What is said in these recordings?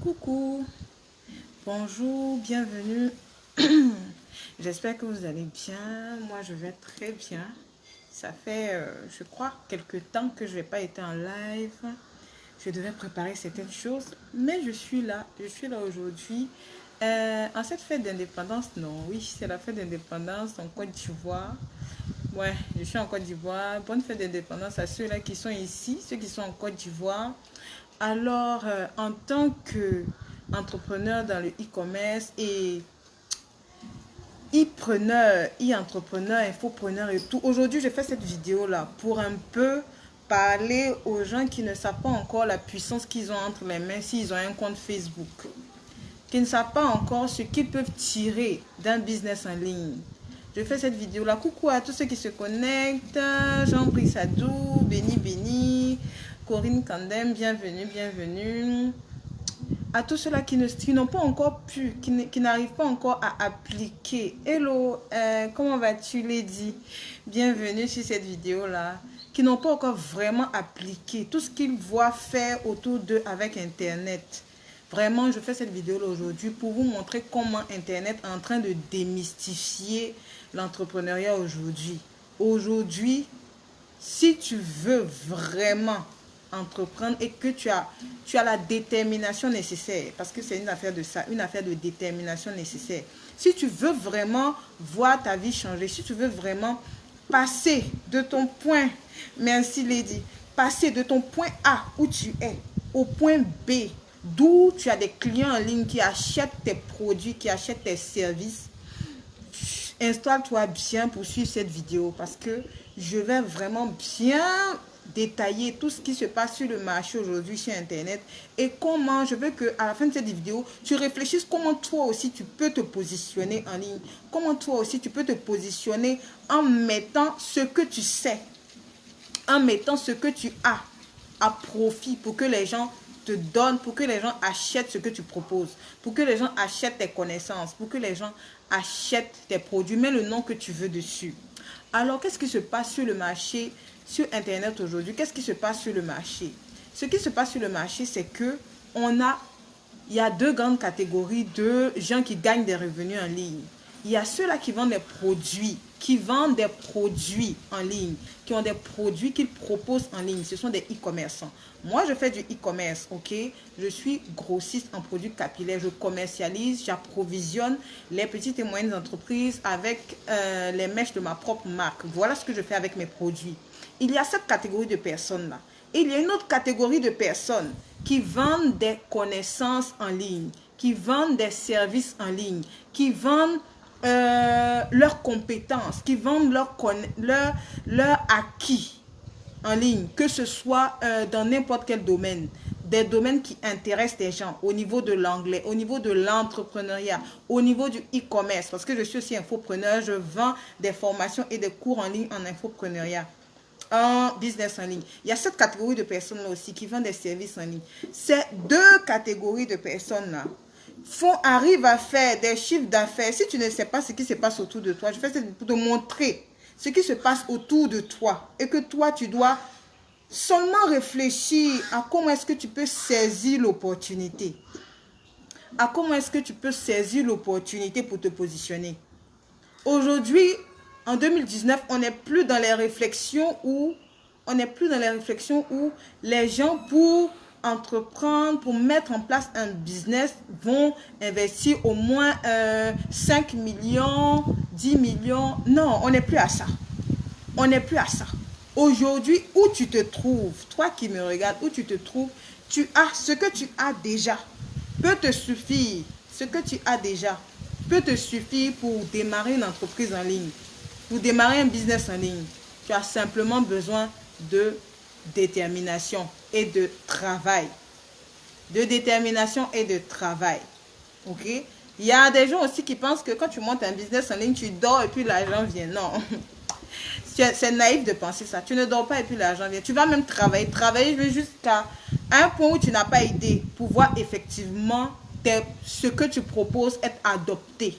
Coucou, bonjour, bienvenue. J'espère que vous allez bien. Moi, je vais très bien. Ça fait, je crois, quelques temps que je n'ai pas été en live. Je devais préparer certaines choses, mais je suis là. Je suis là aujourd'hui. En cette fête d'indépendance, non, oui, c'est la fête d'indépendance en Côte d'Ivoire. Ouais, je suis en Côte d'Ivoire. Bonne fête d'indépendance à ceux-là qui sont ici, ceux qui sont en Côte d'Ivoire. Alors, en tant qu'entrepreneur dans le e-commerce et e-preneur, e-entrepreneur, infopreneur et tout, aujourd'hui, je fais cette vidéo-là pour un peu parler aux gens qui ne savent pas encore la puissance qu'ils ont entre les mains s'ils ont un compte Facebook, qui ne savent pas encore ce qu'ils peuvent tirer d'un business en ligne. Je fais cette vidéo-là. Coucou à tous ceux qui se connectent. Jean-Brice Sadou, Béni, Corinne Kandem, bienvenue, bienvenue. À tous ceux-là qui n'ont pas encore pu, qui n'arrivent pas encore à appliquer. Hello, comment vas-tu, Lady? Bienvenue sur cette vidéo-là. Qui n'ont pas encore vraiment appliqué tout ce qu'ils voient faire autour d'eux avec Internet. Vraiment, je fais cette vidéo-là aujourd'hui pour vous montrer comment Internet est en train de démystifier l'entrepreneuriat aujourd'hui. Aujourd'hui, si tu veux vraiment entreprendre et que tu as la détermination nécessaire, parce que c'est une affaire de ça, une affaire de détermination nécessaire. Si tu veux vraiment voir ta vie changer, si tu veux vraiment passer de ton point, merci Lady, passer de ton point A où tu es au point B, d'où tu as des clients en ligne qui achètent tes produits, qui achètent tes services, installe-toi bien pour suivre cette vidéo parce que je vais vraiment bien détailler tout ce qui se passe sur le marché aujourd'hui sur Internet et comment je veux qu'à la fin de cette vidéo, tu réfléchisses comment toi aussi tu peux te positionner en ligne, comment toi aussi tu peux te positionner en mettant ce que tu sais, en mettant ce que tu as à profit pour que les gens te donnent, pour que les gens achètent ce que tu proposes, pour que les gens achètent tes connaissances, pour que les gens achètent tes produits, mets le nom que tu veux dessus. Alors, qu'est-ce qui se passe sur le marché, sur Internet aujourd'hui? Qu'est-ce qui se passe sur le marché? Ce qui se passe sur le marché, c'est que il y a deux grandes catégories de gens qui gagnent des revenus en ligne. Il y a ceux-là qui vendent des produits, en ligne, qui ont des produits qu'ils proposent en ligne. Ce sont des e-commerçants. Moi, je fais du e-commerce, ok? Je suis grossiste en produits capillaires. Je commercialise, j'approvisionne les petites et moyennes entreprises avec les mèches de ma propre marque. Voilà ce que je fais avec mes produits. Il y a cette catégorie de personnes-là. Et il y a une autre catégorie de personnes qui vendent des connaissances en ligne, qui vendent des services en ligne, qui vendent leurs compétences, qui vendent leur acquis en ligne, que ce soit dans n'importe quel domaine, des domaines qui intéressent les gens au niveau de l'anglais, au niveau de l'entrepreneuriat, au niveau du e-commerce, parce que je suis aussi infopreneur, je vends des formations et des cours en ligne en infopreneuriat, en business en ligne. Il y a cette catégorie de personnes-là aussi qui vendent des services en ligne. Ces deux catégories de personnes-là arrivent à faire des chiffres d'affaires. Si tu ne sais pas ce qui se passe autour de toi, je fais ça pour te montrer ce qui se passe autour de toi et que toi, tu dois seulement réfléchir à comment est-ce que tu peux saisir l'opportunité. À comment est-ce que tu peux saisir l'opportunité pour te positionner. Aujourd'hui, en 2019, on n'est plus dans les réflexions où les gens pour entreprendre, pour mettre en place un business, vont investir au moins 5 millions, 10 millions. Non, on n'est plus à ça. On n'est plus à ça. Aujourd'hui, où tu te trouves, toi qui me regardes, où tu te trouves, tu as ce que tu as déjà, peut te suffire. Ce que tu as déjà peut te suffire pour démarrer une entreprise en ligne, pour démarrer un business en ligne. Tu as simplement besoin de détermination et de travail. De détermination et de travail. Ok? Il y a des gens aussi qui pensent que quand tu montes un business en ligne, tu dors et puis l'argent vient. Non. C'est naïf de penser ça. Tu ne dors pas et puis l'argent vient. Tu vas même travailler jusqu'à un point où tu n'as pas idée pour voir effectivement ce que tu proposes être adopté.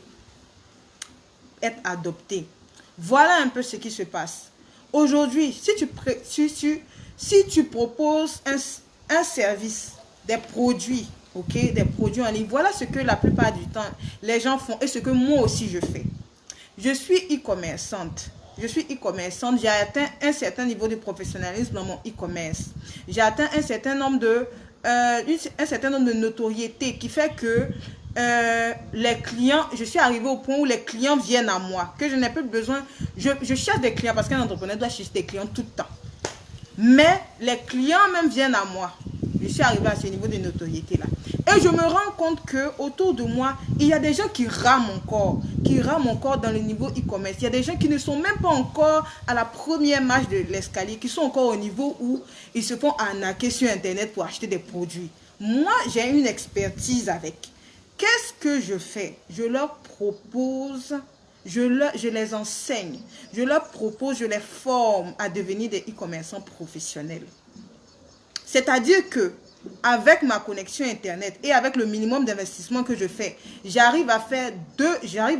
Être adopté. Voilà un peu ce qui se passe. Aujourd'hui, si tu proposes un service, des produits, ok, des produits en ligne. Voilà ce que la plupart du temps les gens font et ce que moi aussi je fais. Je suis e-commerçante. J'ai atteint un certain niveau de professionnalisme dans mon e-commerce. J'ai atteint un certain nombre de notoriété qui fait que les clients, je suis arrivée au point où les clients viennent à moi, que je n'ai plus besoin. Je cherche des clients parce qu'un entrepreneur doit chercher des clients tout le temps. Mais les clients même viennent à moi. Je suis arrivée à ce niveau de notoriété là. Et je me rends compte que autour de moi, il y a des gens qui rament encore dans le niveau e-commerce. Il y a des gens qui ne sont même pas encore à la première marche de l'escalier, qui sont encore au niveau où ils se font arnaquer sur Internet pour acheter des produits. Moi, j'ai une expertise avec. Qu'est-ce que je fais? Je leur propose, je les enseigne, je leur propose, je les forme à devenir des e-commerçants professionnels. C'est-à-dire que avec ma connexion Internet et avec le minimum d'investissement que je fais, j'arrive à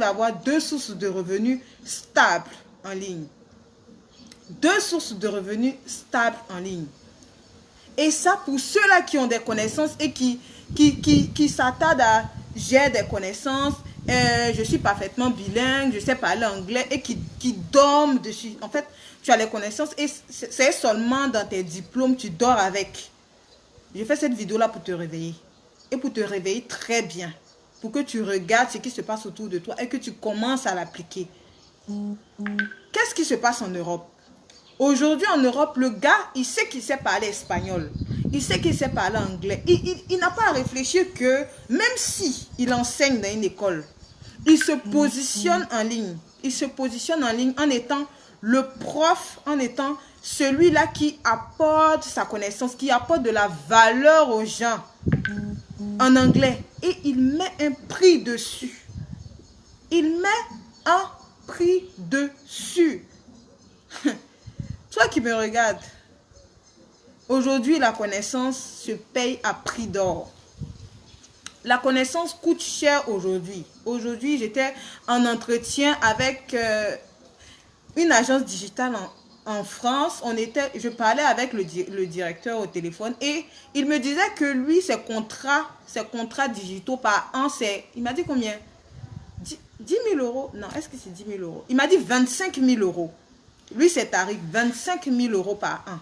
avoir 2 sources de revenus stables en ligne. 2 sources de revenus stables en ligne. Et ça, pour ceux-là qui ont des connaissances et qui s'attardent à j'ai des connaissances, je suis parfaitement bilingue, je sais parler anglais et qui dorment dessus. En fait, tu as les connaissances et c'est seulement dans tes diplômes tu dors avec. Je fais cette vidéo-là pour te réveiller. Et pour te réveiller très bien. Pour que tu regardes ce qui se passe autour de toi et que tu commences à l'appliquer. Qu'est-ce qui se passe en Europe? Aujourd'hui en Europe, le gars, il sait qu'il sait parler espagnol. Il sait qu'il sait parler anglais. Il n'a pas à réfléchir que même si il enseigne dans une école, il se positionne en ligne. Il se positionne en ligne en étant le prof, en étant celui-là qui apporte sa connaissance, qui apporte de la valeur aux gens en anglais. Et il met un prix dessus. Il met un prix dessus. Toi qui me regardes, aujourd'hui la connaissance se paye à prix d'or. La connaissance coûte cher aujourd'hui. Aujourd'hui, j'étais en entretien avec une agence digitale en France. Je parlais avec le directeur au téléphone et il me disait que lui, ses contrats digitaux par an, il m'a dit combien? 10 000 euros? Non, est-ce que c'est 10 000 euros? Il m'a dit 25 000 euros. Lui, ses tarifs, 25 000 euros par an.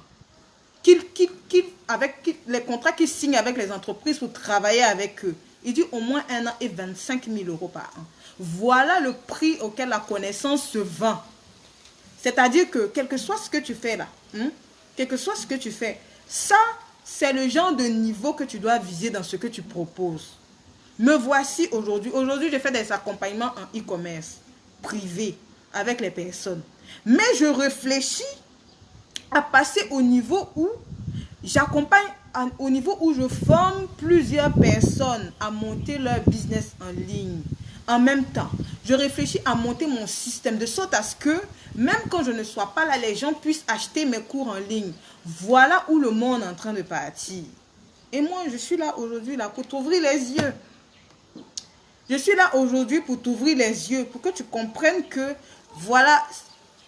Avec les contrats qu'il signe avec les entreprises pour travailler avec eux. Il dit au moins 1 an et 25 000 euros par an. Voilà le prix auquel la connaissance se vend. C'est-à-dire que, quel que soit ce que tu fais là, quel que soit ce que tu fais, ça, c'est le genre de niveau que tu dois viser dans ce que tu proposes. Me voici aujourd'hui. Aujourd'hui, je fais des accompagnements en e-commerce privé avec les personnes. Mais je réfléchis à passer au niveau où j'accompagne, au niveau où je forme plusieurs personnes à monter leur business en ligne. En même temps, je réfléchis à monter mon système de sorte à ce que, même quand je ne sois pas là, les gens puissent acheter mes cours en ligne. Voilà où le monde est en train de partir. Et moi, je suis là aujourd'hui là pour t'ouvrir les yeux. Je suis là aujourd'hui pour t'ouvrir les yeux, pour que tu comprennes que, voilà,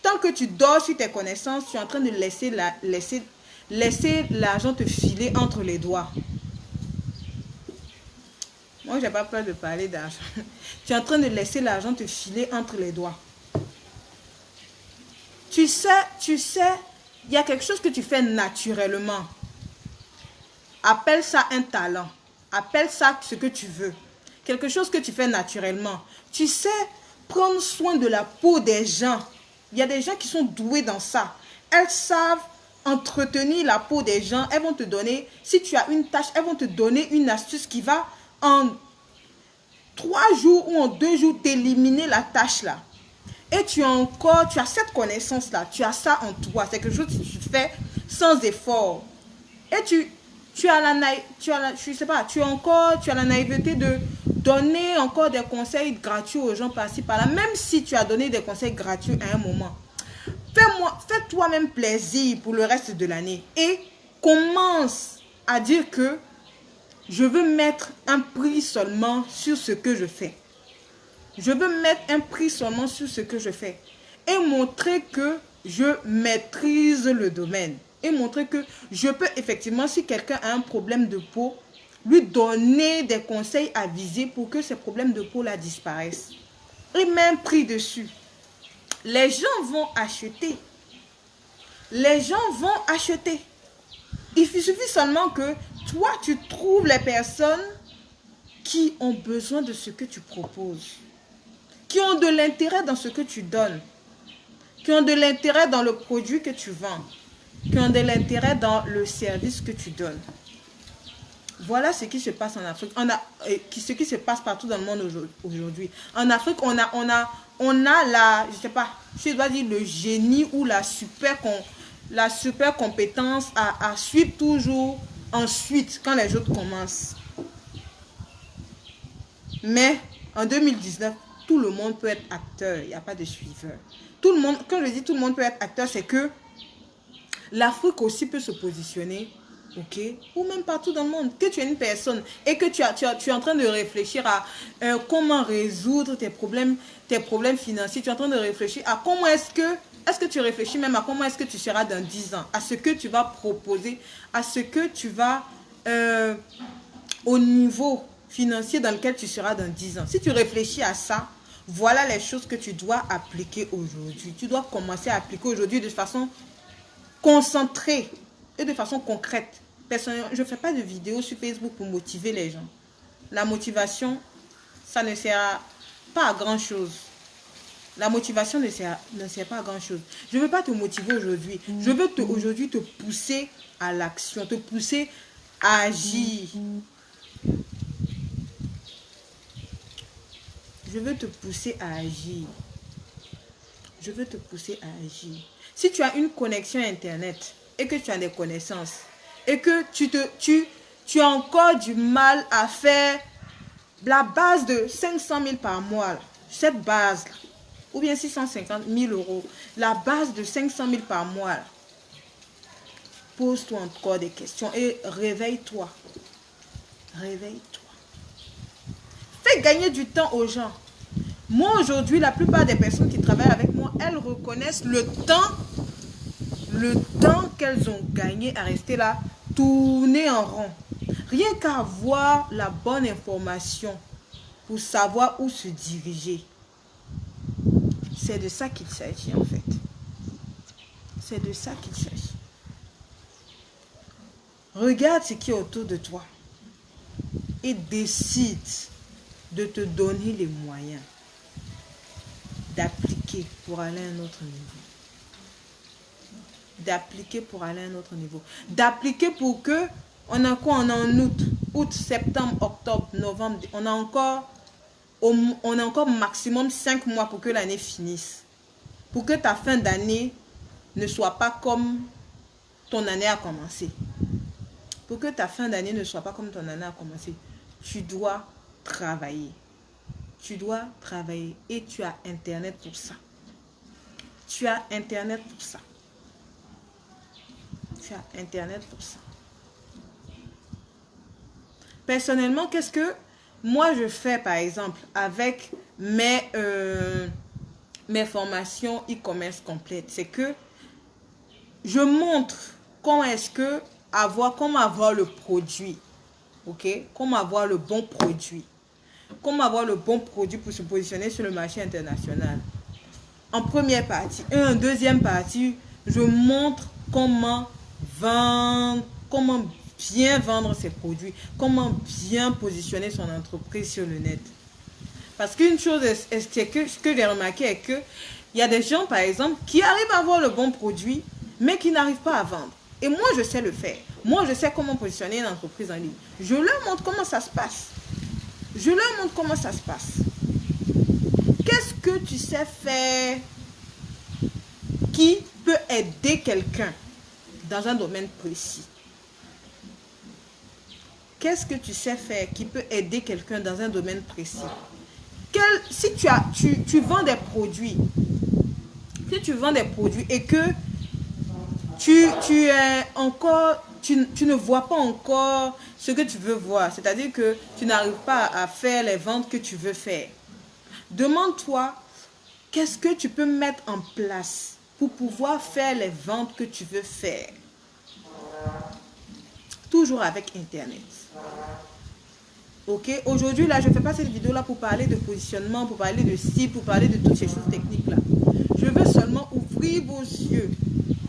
tant que tu dors sur tes connaissances, tu es en train de laisser l'argent te filer entre les doigts. Moi, je n'ai pas peur de parler d'argent. Tu es en train de laisser l'argent te filer entre les doigts. Tu sais, il y a quelque chose que tu fais naturellement. Appelle ça un talent. Appelle ça ce que tu veux. Quelque chose que tu fais naturellement. Tu sais prendre soin de la peau des gens. Il y a des gens qui sont doués dans ça. Elles savent entretenir la peau des gens. Elles vont te donner, si tu as une tâche, elles vont te donner une astuce qui va en 3 jours ou en 2 jours t'éliminer la tâche là. Et tu as cette connaissance là. Tu as ça en toi. C'est quelque chose que tu fais sans effort. Et tu as la naïveté de donner encore des conseils gratuits aux gens par-ci par-là, même si tu as donné des conseils gratuits à un moment. Fais toi-même plaisir pour le reste de l'année et commence à dire que je veux mettre un prix seulement sur ce que je fais. Je veux mettre un prix seulement sur ce que je fais et montrer que je maîtrise le domaine. Et montrer que je peux effectivement, si quelqu'un a un problème de peau, lui donner des conseils avisés pour que ses problèmes de peau là disparaissent. Et même pris dessus. Les gens vont acheter. Les gens vont acheter. Il suffit seulement que toi, tu trouves les personnes qui ont besoin de ce que tu proposes, qui ont de l'intérêt dans ce que tu donnes, qui ont de l'intérêt dans le produit que tu vends, qui ont de l'intérêt dans le service que tu donnes. Voilà ce qui se passe en Afrique. Ce qui se passe partout dans le monde aujourd'hui. En Afrique, on a la, je sais pas, je dois dire le génie ou la super compétence à suivre toujours ensuite quand les autres commencent. Mais en 2019, tout le monde peut être acteur. Il n'y a pas de suiveur. Tout le monde, quand je dis tout le monde peut être acteur, c'est que l'Afrique aussi peut se positionner. Ok, ou même partout dans le monde, que tu es une personne et que tu es en train de réfléchir à comment résoudre tes problèmes financiers. Tu es en train de réfléchir à comment est-ce que tu réfléchis même à comment est-ce que tu seras dans 10 ans, à ce que tu vas proposer, à ce que tu vas au niveau financier dans lequel tu seras dans 10 ans. Si tu réfléchis à ça, voilà les choses que tu dois appliquer aujourd'hui. Tu dois commencer à appliquer aujourd'hui de façon concentrée et de façon concrète. Personnellement, je ne fais pas de vidéos sur Facebook pour motiver les gens. La motivation, ça ne sert pas à grand chose. La motivation ne sert pas à grand chose. Je ne veux pas te motiver aujourd'hui. Je veux aujourd'hui te pousser à l'action, te pousser à agir. Je veux te pousser à agir. Je veux te pousser à agir. Si tu as une connexion Internet et que tu as des connaissances, et que tu as encore du mal à faire la base de 500 000 par mois, cette base, ou bien 650 000 euros, la base de 500 000 par mois, pose-toi encore des questions et réveille-toi. Réveille-toi. Fais gagner du temps aux gens. Moi, aujourd'hui, la plupart des personnes qui travaillent avec moi, elles reconnaissent le temps qu'elles ont gagné à rester là, tourner en rond. Rien qu'à avoir la bonne information pour savoir où se diriger. C'est de ça qu'il s'agit en fait. C'est de ça qu'il s'agit. Regarde ce qui est autour de toi et décide de te donner les moyens d'appliquer pour aller à un autre niveau. D'appliquer pour aller à un autre niveau. D'appliquer pour que, on a quoi? On est en août, septembre, octobre, novembre. On a encore maximum 5 mois pour que l'année finisse. Pour que ta fin d'année ne soit pas comme ton année a commencé. Pour que ta fin d'année ne soit pas comme ton année a commencé, tu dois travailler. Tu dois travailler et tu as Internet pour ça. Tu as Internet pour ça. Tu as Internet pour ça. Personnellement, qu'est-ce que moi je fais par exemple avec mes formations e-commerce complètes? C'est que je montre comment avoir le produit. Ok? Comment avoir le bon produit. Comment avoir le bon produit pour se positionner sur le marché international. En première partie. Et en deuxième partie, je montre comment vendre, comment bien vendre ses produits, comment bien positionner son entreprise sur le net. Parce qu'une chose que j'ai remarqué est que il y a des gens, par exemple, qui arrivent à avoir le bon produit, mais qui n'arrivent pas à vendre. Et moi, je sais le faire. Moi, je sais comment positionner une entreprise en ligne. Je leur montre comment ça se passe. Je leur montre comment ça se passe. Qu'est-ce que tu sais faire qui peut aider quelqu'un dans un domaine précis? Qu'est-ce que tu sais faire qui peut aider quelqu'un dans un domaine précis? Si tu vends des produits, si tu vends des produits et que tu ne vois pas encore ce que tu veux voir, c'est-à-dire que tu n'arrives pas à faire les ventes que tu veux faire, demande-toi qu'est-ce que tu peux mettre en place pour pouvoir faire les ventes que tu veux faire. Toujours avec Internet. Ok, aujourd'hui là, je ne fais pas cette vidéo là pour parler de positionnement, pour parler de cible, pour parler de toutes ces choses techniques là. Je veux seulement ouvrir vos yeux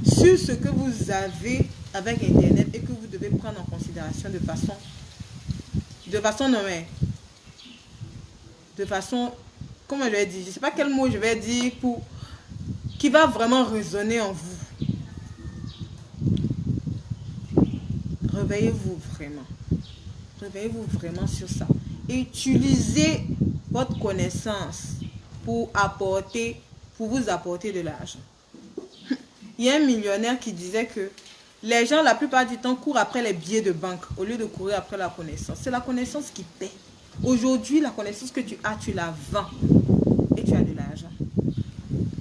sur ce que vous avez avec Internet et que vous devez prendre en considération de façon non mais, de façon, comment je vais dire, je ne sais pas quel mot je vais dire pour, qui va vraiment résonner en vous. Réveillez-vous vraiment. Réveillez-vous vraiment sur ça. Utilisez votre connaissance pour vous apporter de l'argent. Il y a un millionnaire qui disait que les gens, la plupart du temps, courent après les billets de banque au lieu de courir après la connaissance. C'est la connaissance qui paie. Aujourd'hui, la connaissance que tu as, tu la vends et tu as de l'argent.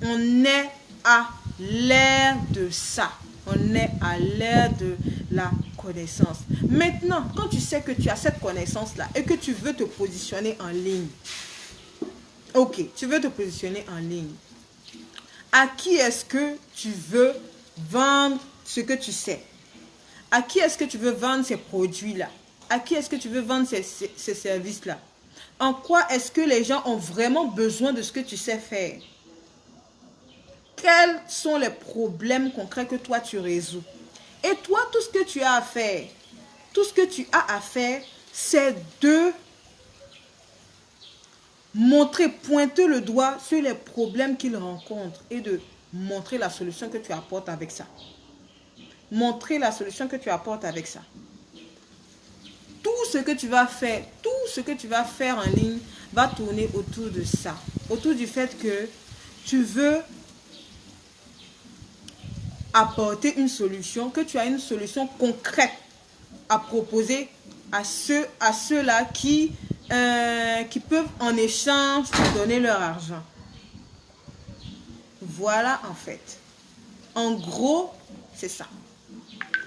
On est à l'ère de ça. On est à l'ère de la connaissance. Maintenant, quand tu sais que tu as cette connaissance-là et que tu veux te positionner en ligne, ok, tu veux te positionner en ligne, à qui est-ce que tu veux vendre ce que tu sais? À qui est-ce que tu veux vendre ces produits-là? À qui est-ce que tu veux vendre ces services-là? En quoi est-ce que les gens ont vraiment besoin de ce que tu sais faire? Quels sont les problèmes concrets que toi tu résous? Et toi, tout ce que tu as à faire, c'est de pointer le doigt sur les problèmes qu'ils rencontrent et de montrer la solution que tu apportes avec ça. Montrer la solution que tu apportes avec ça. Tout ce que tu vas faire en ligne va tourner autour de ça. Autour du fait que tu veux apporter une solution, que tu as une solution concrète à proposer à ceux-là qui peuvent en échange te donner leur argent. Voilà en fait. En gros, c'est ça.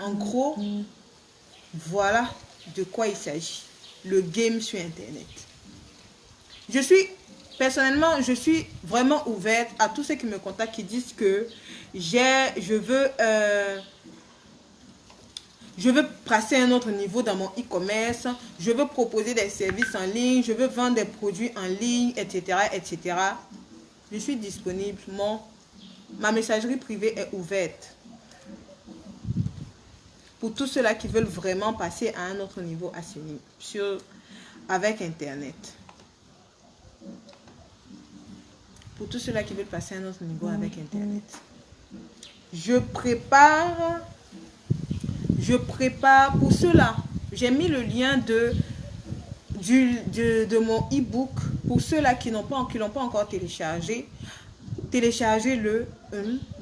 En gros, voilà de quoi il s'agit. Le game sur Internet. Personnellement, je suis vraiment ouverte à tous ceux qui me contactent, qui disent que je veux passer à un autre niveau dans mon e-commerce, je veux proposer des services en ligne, je veux vendre des produits en ligne, etc., etc. Je suis disponible. Ma messagerie privée est ouverte. Pour tous ceux-là qui veulent vraiment passer à un autre niveau avec Internet. Pour tous ceux-là qui veulent passer à un autre niveau avec Internet. Je prépare pour cela. J'ai mis le lien de mon e-book pour ceux-là qui l'ont pas encore téléchargé. Téléchargez-le.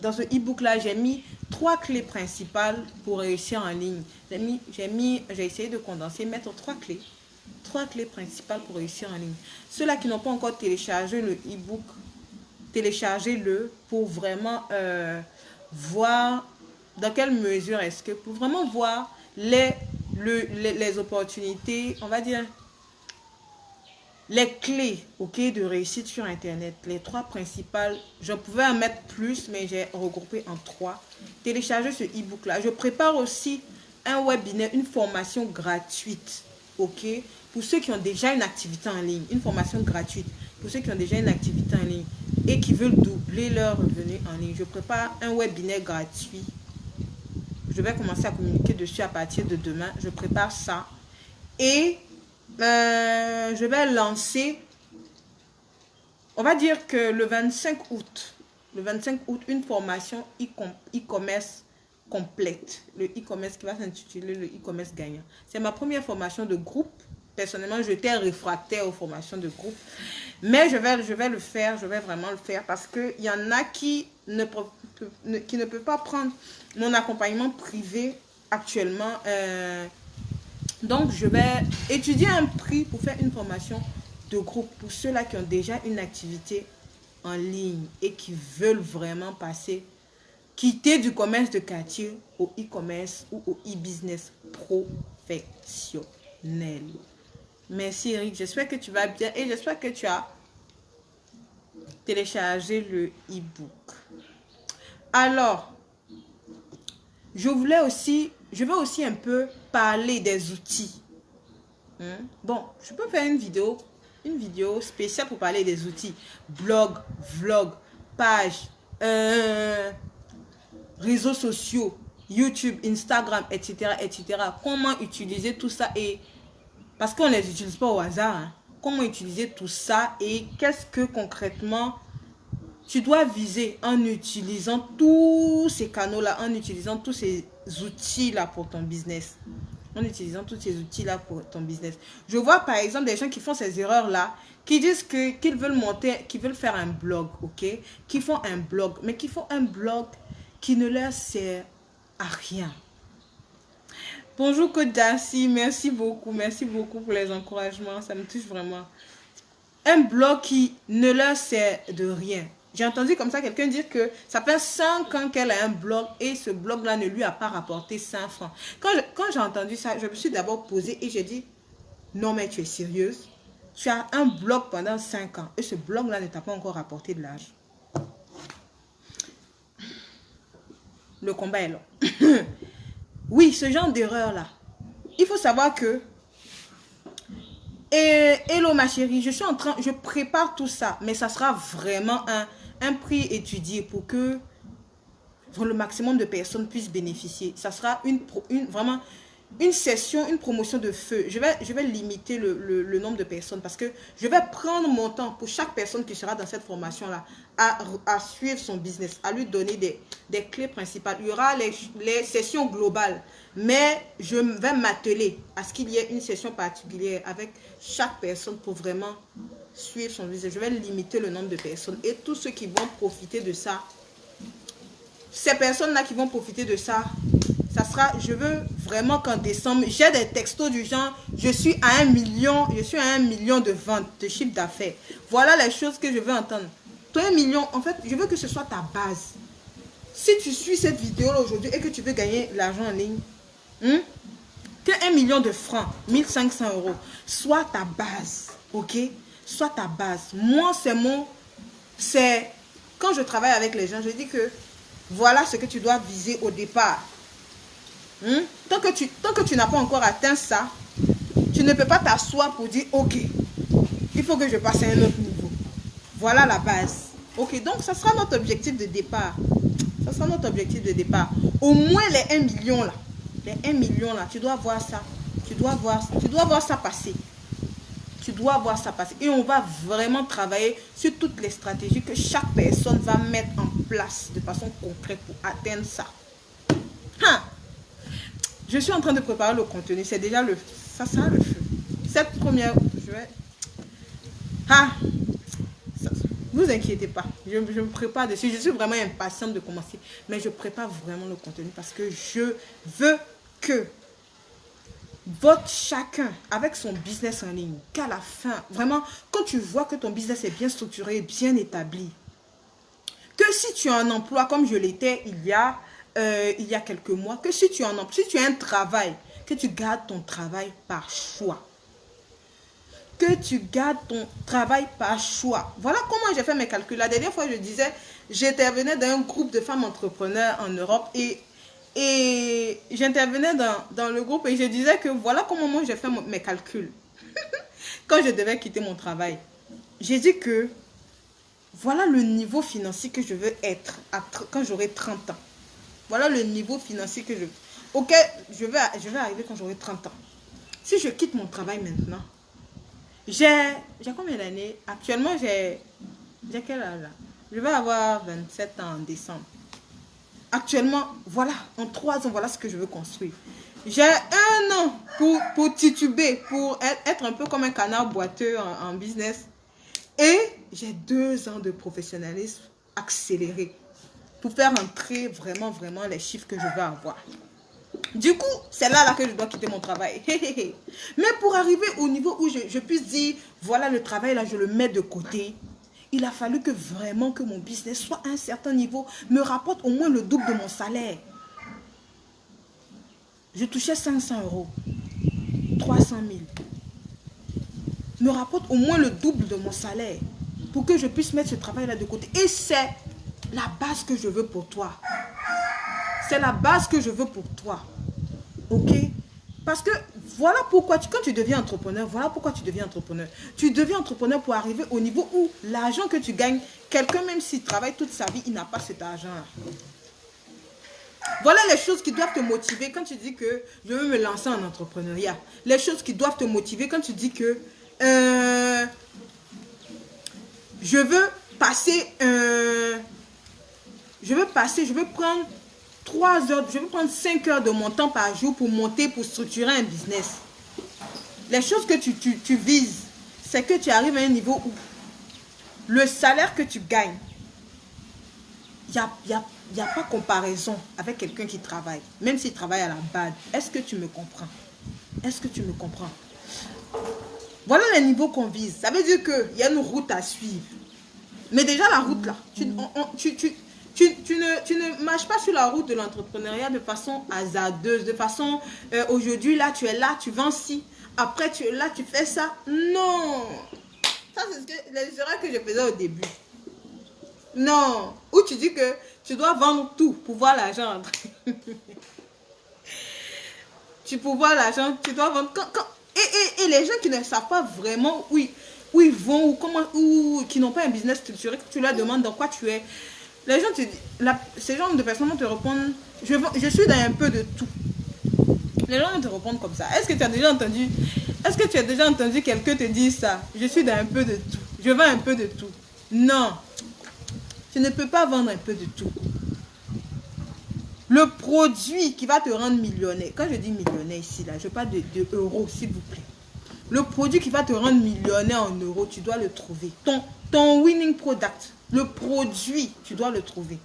Dans ce e-book là, j'ai mis 3 clés principales pour réussir en ligne. J'ai essayé de condenser, mettre 3 clés. 3 clés principales pour réussir en ligne. Ceux-là qui n'ont pas encore téléchargé le e-book, téléchargez-le pour vraiment voir dans quelle mesure est-ce que, pour vraiment voir les opportunités, on va dire, les clés, ok, de réussite sur Internet. Les 3 principales, je pouvais en mettre plus, mais j'ai regroupé en 3. Téléchargez ce e-book-là. Je prépare aussi un webinaire, une formation gratuite, ok, pour ceux qui ont déjà une activité en ligne, une formation gratuite, pour ceux qui ont déjà une activité en ligne et qui veulent doubler leur revenu en ligne. Je prépare un webinaire gratuit. Je vais commencer à communiquer dessus à partir de demain. Je prépare ça. Et je vais lancer, on va dire que le 25 août, une formation e-commerce complète. Le e-commerce qui va s'intituler le e-commerce gagnant. C'est ma première formation de groupe. Personnellement, j'étais réfractaire aux formations de groupe. Mais je vais le faire, je vais vraiment le faire parce qu'il y en a qui ne peuvent pas prendre mon accompagnement privé actuellement. Donc, je vais étudier un prix pour faire une formation de groupe pour ceux-là qui ont déjà une activité en ligne et qui veulent vraiment quitter du commerce de quartier au e-commerce ou au e-business professionnel. Merci Eric, j'espère que tu vas bien et j'espère que tu as téléchargé le e-book. Alors, je vais aussi un peu parler des outils. Bon, je peux faire une vidéo spéciale pour parler des outils. Blog, vlog, page, réseaux sociaux, YouTube, Instagram, etc., etc. Comment utiliser tout ça et... Parce qu'on ne les utilise pas au hasard. Hein. Comment utiliser tout ça et qu'est-ce que concrètement tu dois viser en utilisant tous ces canaux-là, en utilisant tous ces outils-là pour ton business. En utilisant tous ces outils-là pour ton business. Je vois par exemple des gens qui font ces erreurs-là, qui disent qu'ils veulent monter, qu'ils veulent faire un blog, ok? Qui font un blog, mais qui font un blog qui ne leur sert à rien. Bonjour Kodaci, merci beaucoup pour les encouragements, ça me touche vraiment. Un blog qui ne leur sert de rien. J'ai entendu comme ça quelqu'un dire que ça fait 5 ans qu'elle a un blog et ce blog-là ne lui a pas rapporté 5 francs. Quand j'ai entendu ça, je me suis d'abord posée et j'ai dit, non mais tu es sérieuse? Tu as un blog pendant 5 ans et ce blog-là ne t'a pas encore rapporté de l'argent. Le combat est là. Oui, ce genre d'erreur-là. Il faut savoir que... hello ma chérie, je prépare tout ça, mais ça sera vraiment un prix étudié pour que le maximum de personnes puissent bénéficier. Ça sera vraiment une session, une promotion de feu. Je vais limiter le nombre de personnes parce que je vais prendre mon temps pour chaque personne qui sera dans cette formation-là à suivre son business, à lui donner des clés principales. Il y aura les sessions globales, mais je vais m'atteler à ce qu'il y ait une session particulière avec chaque personne pour vraiment suivre son business. Je vais limiter le nombre de personnes et tous ceux qui vont profiter de ça, ces personnes-là qui vont profiter de ça, ça sera, je veux vraiment qu'en décembre, j'ai des textos du genre, je suis à 1 million de ventes, de chiffre d'affaires. Voilà les choses que je veux entendre. Toi, 1 million, en fait, je veux que ce soit ta base. Si tu suis cette vidéo aujourd'hui et que tu veux gagner l'argent en ligne, que 1 million de francs, 1500 €, soit ta base, ok? Soit ta base. Moi, c'est quand je travaille avec les gens, je dis que voilà ce que tu dois viser au départ. Tant que tu n'as pas encore atteint ça, tu ne peux pas t'asseoir pour dire ok, il faut que je passe à un autre niveau. Voilà la base. Ok, donc ça sera notre objectif de départ. Ça sera notre objectif de départ. Au moins les 1 million là. Les 1 million là, tu dois voir ça. Tu dois voir ça passer. Tu dois voir ça passer. Et on va vraiment travailler sur toutes les stratégies que chaque personne va mettre en place de façon concrète pour atteindre ça. Je suis en train de préparer le contenu. C'est déjà ça sera le feu. Cette première, vous inquiétez pas. Je me prépare dessus. Je suis vraiment impatiente de commencer. Mais je prépare vraiment le contenu parce que je veux que chacun avec son business en ligne, qu'à la fin, vraiment, quand tu vois que ton business est bien structuré, bien établi, que si tu as un emploi comme je l'étais il y a quelques mois, que si tu as un travail, que tu gardes ton travail par choix. Que tu gardes ton travail par choix. Voilà comment j'ai fait mes calculs. La dernière fois, je disais, j'intervenais dans un groupe de femmes entrepreneurs en Europe et j'intervenais dans le groupe et je disais que voilà comment moi j'ai fait mes calculs. Quand je devais quitter mon travail, j'ai dit que voilà le niveau financier que je veux être quand j'aurai 30 ans. Voilà le niveau financier que je vais arriver quand j'aurai 30 ans. Si je quitte mon travail maintenant, j'ai combien d'années? Actuellement, j'ai quel âge là? Je vais avoir 27 ans en décembre. Actuellement, voilà, en 3 ans, voilà ce que je veux construire. J'ai 1 an pour tituber, pour être un peu comme un canard boiteux en business. Et j'ai 2 ans de professionnalisme accéléré pour faire entrer vraiment, vraiment les chiffres que je veux avoir. Du coup, c'est là que je dois quitter mon travail. Mais pour arriver au niveau où je puisse dire, voilà le travail, là, je le mets de côté. Il a fallu que vraiment que mon business soit à un certain niveau, me rapporte au moins le double de mon salaire. Je touchais 500 €, 300 000. Me rapporte au moins le double de mon salaire pour que je puisse mettre ce travail-là de côté. Et c'est la base que je veux pour toi. C'est la base que je veux pour toi. Ok? Parce que Voilà pourquoi, quand tu deviens entrepreneur, voilà pourquoi tu deviens entrepreneur. Tu deviens entrepreneur pour arriver au niveau où l'argent que tu gagnes, quelqu'un même s'il travaille toute sa vie, il n'a pas cet argent-là. Voilà les choses qui doivent te motiver quand tu dis que je veux me lancer en entrepreneuriat. Les choses qui doivent te motiver quand tu dis que je veux passer, je veux prendre 3 heures, je veux prendre 5 heures de mon temps par jour pour monter, pour structurer un business. Les choses que tu vises, c'est que tu arrives à un niveau où le salaire que tu gagnes, il n'y a pas comparaison avec quelqu'un qui travaille, même s'il travaille à la base. Est-ce que tu me comprends? Est-ce que tu me comprends? Voilà les niveaux qu'on vise. Ça veut dire qu'il y a une route à suivre. Mais déjà la route là, tu ne marches pas sur la route de l'entrepreneuriat de façon hasardeuse, de façon aujourd'hui là, tu es là, tu vends ci, après tu es là, tu fais ça. Non! Ça c'est les erreurs que je faisais au début. Non! Où tu dis que tu dois vendre tout pour voir l'argent entrer. Pour voir l'argent, tu dois vendre. Et les gens qui ne savent pas vraiment où ils vont, ou qui n'ont pas un business structuré, tu leur demandes dans quoi tu es. Les gens ces gens de personnes vont te répondre, je suis dans un peu de tout. Les gens vont te répondre comme ça. Est-ce que tu as déjà entendu quelqu'un te dire ça? Je suis dans un peu de tout. Je vends un peu de tout. Non. Tu ne peux pas vendre un peu de tout. Le produit qui va te rendre millionnaire, quand je dis millionnaire ici, là, je parle de euros, s'il vous plaît. Le produit qui va te rendre millionnaire en euros, tu dois le trouver. Ton winning product, le produit, tu dois le trouver.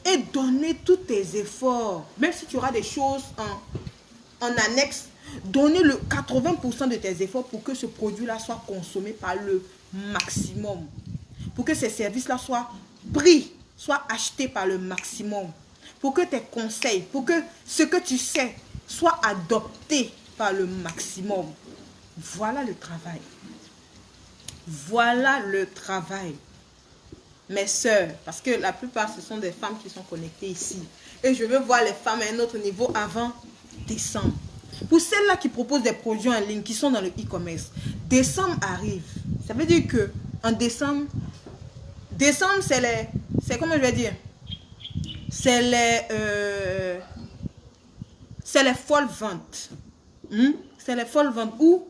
Et donner tous tes efforts, même si tu auras des choses en annexe, donner le 80% de tes efforts pour que ce produit-là soit consommé par le maximum. Pour que ces services-là soient pris, soient achetés par le maximum. Pour que tes conseils, pour que ce que tu sais soit adopté par le maximum. Voilà le travail. Voilà le travail. Mes sœurs, parce que la plupart, ce sont des femmes qui sont connectées ici. Et je veux voir les femmes à un autre niveau avant décembre. Pour celles-là qui proposent des produits en ligne, qui sont dans le e-commerce, décembre arrive. Ça veut dire que en décembre, c'est comment je vais dire, c'est les folles ventes. C'est les folles ventes où,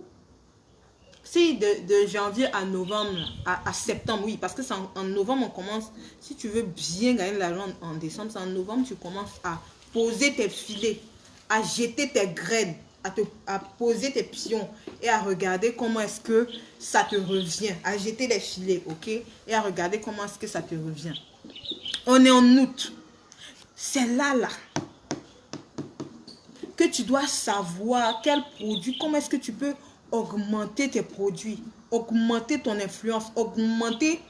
si de janvier à novembre, à septembre, oui, parce que c'est en novembre on commence, si tu veux bien gagner de l'argent en décembre, c'est en novembre tu commences à poser tes filets, à jeter tes graines, à poser tes pions et à regarder comment est-ce que ça te revient, à jeter les filets, ok, et à regarder comment est-ce que ça te revient. On est en août. C'est là que tu dois savoir quel produit, comment est-ce que tu peux augmenter tes produits, augmenter ton influence, augmenter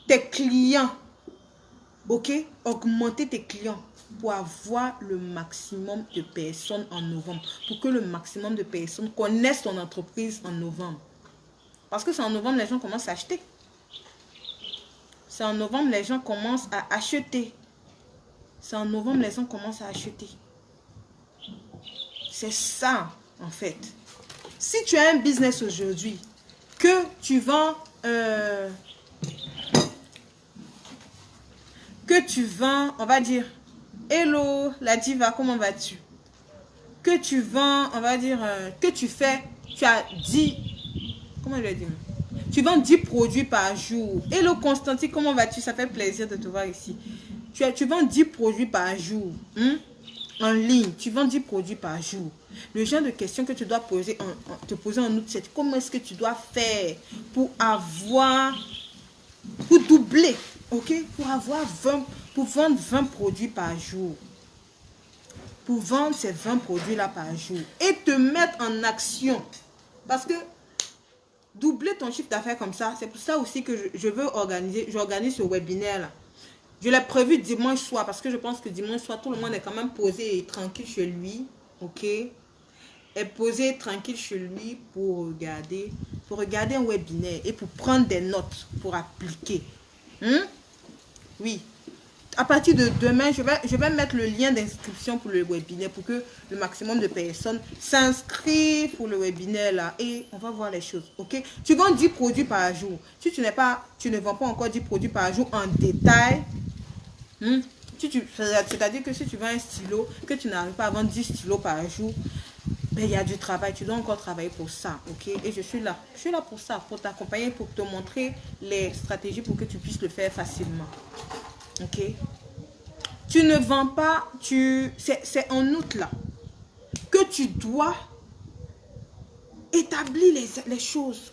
tes clients, ok, augmenter tes clients pour avoir le maximum de personnes en novembre, pour que le maximum de personnes connaissent ton entreprise en novembre. Parce que c'est en novembre les gens commencent à acheter. C'est en novembre les gens commencent à acheter. C'est en novembre les gens commencent à acheter. C'est ça en fait. Si tu as un business aujourd'hui, que tu vends, on va dire, hello la diva, comment vas-tu? Que tu vends, on va dire, que tu as 10, comment je vais dire? Tu vends 10 produits par jour. Hello Constantine, comment vas-tu? Ça fait plaisir de te voir ici. Tu vends 10 produits par jour. En ligne, tu vends 10 produits par jour. Le genre de questions que tu dois te poser en août, c'est comment est-ce que tu dois faire pour doubler, ok? Pour vendre 20 produits par jour. Pour vendre ces 20 produits-là par jour. Et te mettre en action. Parce que doubler ton chiffre d'affaires comme ça, c'est pour ça aussi que j'organise ce webinaire-là. Je l'ai prévu dimanche soir parce que je pense que dimanche soir, tout le monde est quand même posé et tranquille chez lui. Ok? Est posé tranquille chez lui pour regarder un webinaire et pour prendre des notes, pour appliquer. Oui. À partir de demain, je vais mettre le lien d'inscription pour le webinaire pour que le maximum de personnes s'inscrivent pour le webinaire là et on va voir les choses, ok? Tu vends 10 produits par jour. Si tu ne vends pas encore 10 produits par jour en détail, c'est-à-dire que si tu vends un stylo, que tu n'arrives pas à vendre 10 stylos par jour, ben, il y a du travail, tu dois encore travailler pour ça, ok? Et je suis là pour ça, pour t'accompagner, pour te montrer les stratégies pour que tu puisses le faire facilement, ok? Tu ne vends pas, c'est en août là que tu dois établir les choses.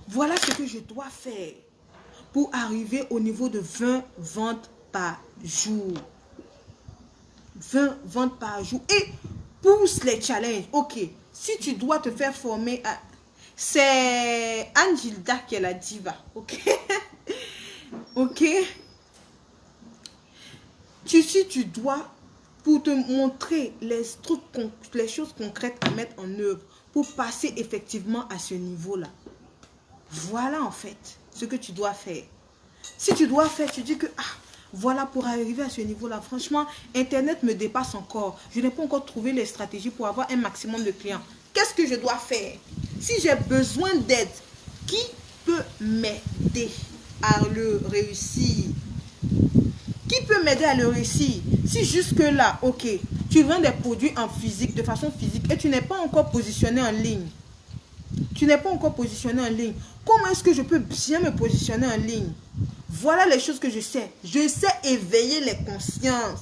Voilà ce que je dois faire pour arriver au niveau de 20 ventes par jour. 20 ventes par jour. Et pousse les challenges. Ok, si tu dois te faire former, c'est Anne Gilda qui est la diva. Ok. Ok. Si tu dois, pour te montrer les choses concrètes à mettre en œuvre, pour passer effectivement à ce niveau-là. Voilà en fait ce que tu dois faire. Si tu dois faire, tu dis que, voilà, pour arriver à ce niveau-là, franchement, Internet me dépasse encore. Je n'ai pas encore trouvé les stratégies pour avoir un maximum de clients. Qu'est-ce que je dois faire? Si j'ai besoin d'aide, qui peut m'aider à le réussir? Qui peut m'aider à le réussir? Si jusque-là, ok, tu vends des produits en physique, de façon physique, et tu n'es pas encore positionné en ligne. Tu n'es pas encore positionné en ligne. Comment est-ce que je peux bien me positionner en ligne? Voilà les choses que je sais. Je sais éveiller les consciences.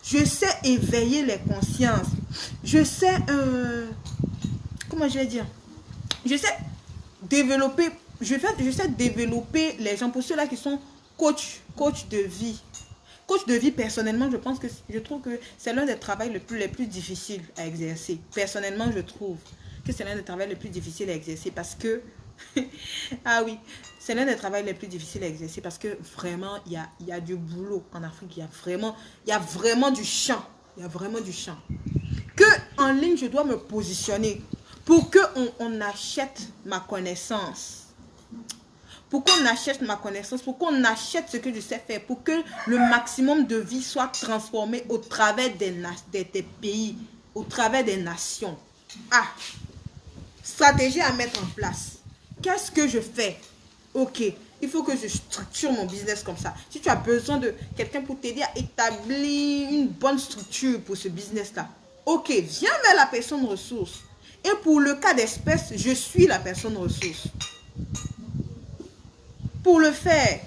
Je sais éveiller les consciences. Je sais... comment je vais dire? Je sais développer... Je sais développer les gens. Pour ceux-là qui sont coach de vie. Coach de vie, personnellement, je trouve que c'est l'un des travaux les plus difficiles à exercer. Personnellement, je trouve que c'est l'un des travaux les plus difficiles à exercer parce que... ah oui, c'est l'un des travaux les plus difficiles à exercer parce que vraiment, il y a du boulot en Afrique. Il y a vraiment du champ. Il y a vraiment du champ. Que en ligne, je dois me positionner pour qu'on achète ma connaissance. Pour qu'on achète ma connaissance, pour qu'on achète ce que je sais faire, pour que le maximum de vie soit transformé au travers des pays, au travers des nations. Stratégie à mettre en place. Qu'est-ce que je fais? Ok, il faut que je structure mon business comme ça. Si tu as besoin de quelqu'un pour t'aider à établir une bonne structure pour ce business-là, ok, viens vers la personne ressource. Et pour le cas d'espèce, je suis la personne ressource. Pour le faire,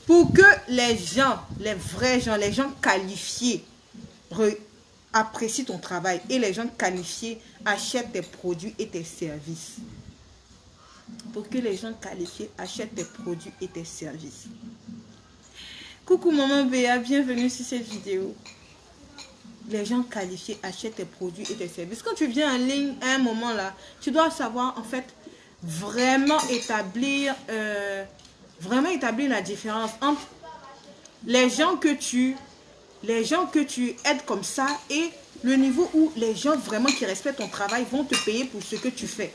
pour que les gens, les vrais gens, les gens qualifiés apprécient ton travail et les gens qualifiés achètent tes produits et tes services. Pour que les gens qualifiés achètent tes produits et tes services. Coucou maman Béa, bienvenue sur cette vidéo. Les gens qualifiés achètent tes produits et tes services. Quand tu viens en ligne à un moment là, tu dois savoir en fait vraiment établir la différence entre les gens que tu aides comme ça et le niveau où les gens vraiment qui respectent ton travail vont te payer pour ce que tu fais.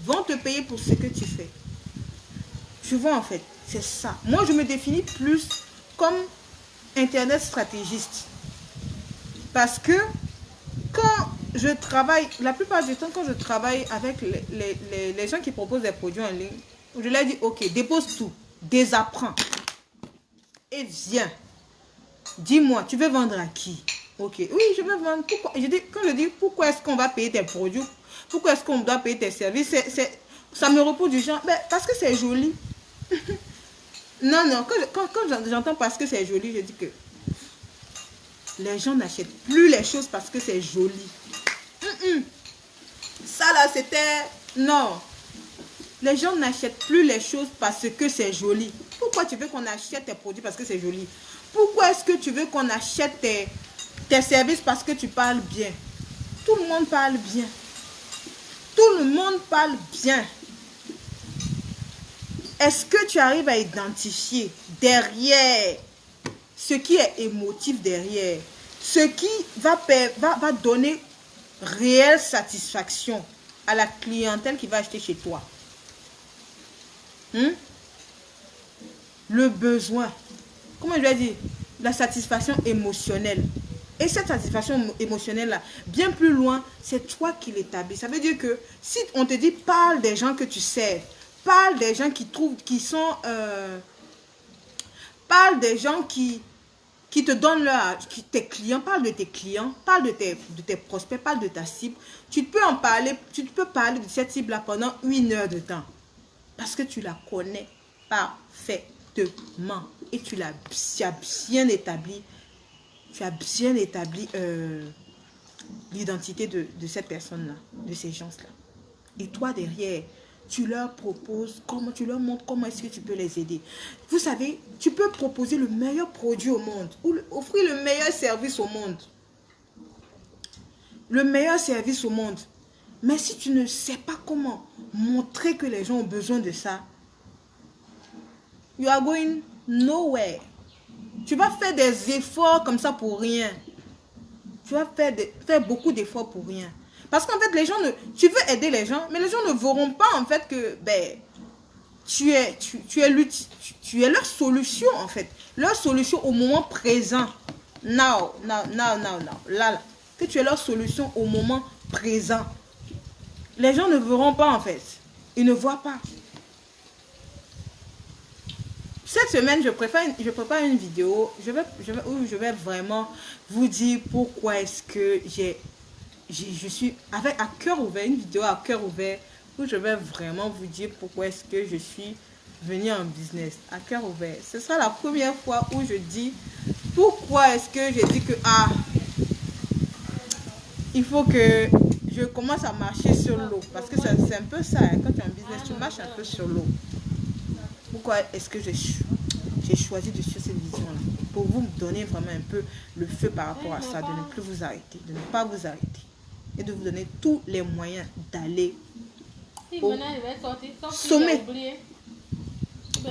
Vont te payer pour ce que tu fais. Tu vois en fait, c'est ça. Moi, je me définis plus comme Internet stratégiste. Parce que quand je travaille, la plupart du temps, quand je travaille avec les gens qui proposent des produits en ligne, je leur dis, ok, dépose tout, désapprends et viens. Dis-moi, tu veux vendre à qui? Ok, oui, je veux vendre. Pourquoi? Quand je dis, pourquoi est-ce qu'on va payer tes produits? Pourquoi est-ce qu'on doit payer tes services? Ça me repose du genre, parce que c'est joli. Non, quand j'entends parce que c'est joli, je dis que les gens n'achètent plus les choses parce que c'est joli. Ça là, c'était... Non. Les gens n'achètent plus les choses parce que c'est joli. Pourquoi tu veux qu'on achète tes produits parce que c'est joli? Pourquoi est-ce que tu veux qu'on achète tes services parce que tu parles bien? Tout le monde parle bien. Tout le monde parle bien. Est-ce que tu arrives à identifier derrière ce qui est émotif derrière, ce qui va donner réelle satisfaction à la clientèle qui va acheter chez toi? le besoin. Comment je vais dire? La satisfaction émotionnelle. Et cette satisfaction émotionnelle-là, bien plus loin, c'est toi qui l'établis. Ça veut dire que si on te dit parle des gens que tu sers, parle des gens qui sont... parle des gens qui te donnent tes clients, parle de tes clients, parle de tes prospects, parle de ta cible. Tu peux parler de cette cible-là pendant 1 heure de temps. Parce que tu la connais parfaitement. Et tu as bien établi. Tu as bien établi l'identité de cette personne-là, de ces gens-là. Et toi, derrière, tu leur proposes, tu leur montres comment est-ce que tu peux les aider. Vous savez, tu peux proposer le meilleur produit au monde ou offrir le meilleur service au monde. Le meilleur service au monde. Mais si tu ne sais pas comment montrer que les gens ont besoin de ça, you are going nowhere. Tu vas faire des efforts comme ça pour rien. Tu vas faire beaucoup d'efforts pour rien. Parce qu'en fait, les gens tu veux aider les gens, mais les gens ne verront pas en fait que tu es leur solution en fait. Leur solution au moment présent. Now. Là. Que tu es leur solution au moment présent. Les gens ne verront pas en fait. Ils ne voient pas. Cette semaine, je prépare une vidéo où je vais vraiment vous dire pourquoi est-ce que je suis avec à cœur ouvert, une vidéo à cœur ouvert où je vais vraiment vous dire pourquoi est-ce que je suis venue en business à cœur ouvert. Ce sera la première fois où je dis pourquoi est-ce que j'ai dit que il faut que je commence à marcher sur l'eau. Parce que c'est un peu ça, hein, quand tu es en business, tu marches un peu sur l'eau. Pourquoi est-ce que j'ai choisi de suivre cette vision-là? Pour vous donner vraiment un peu le feu par rapport à ça, de ne plus vous arrêter, de ne pas vous arrêter. Et de vous donner tous les moyens d'aller au sommet.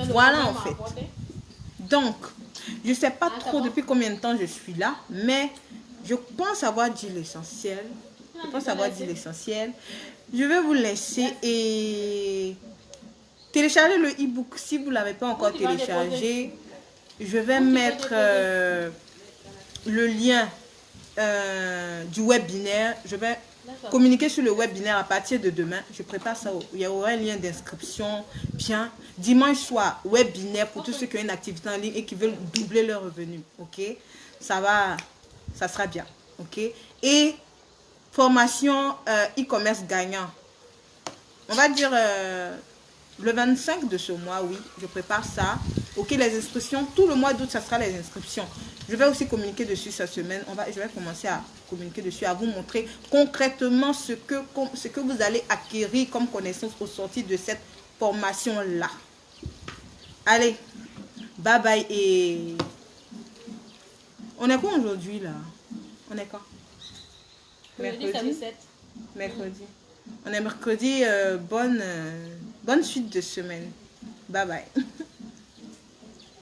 Voilà en fait. Donc, je ne sais pas trop depuis combien de temps je suis là, mais je pense avoir dit l'essentiel. Je vais vous laisser et télécharger le e-book si vous ne l'avez pas encore téléchargé. Je vais mettre le lien du webinaire. Je vais communiquer sur le webinaire à partir de demain. Je prépare ça. Il y aura un lien d'inscription. Bien. Dimanche soir, webinaire pour tous ceux qui ont une activité en ligne et qui veulent doubler leurs revenus. Ok? Ça sera bien. Ok? Et formation e-commerce gagnant. On va dire le 25 de ce mois, oui, je prépare ça. Ok, les inscriptions, tout le mois d'août, ça sera les inscriptions. Je vais aussi communiquer dessus cette semaine. Je vais commencer à communiquer dessus, à vous montrer concrètement ce que vous allez acquérir comme connaissance au sortir de cette formation-là. Allez, bye bye et... On est quoi aujourd'hui là? On est quoi? Mercredi. On est mercredi. Bonne suite de semaine. Bye bye.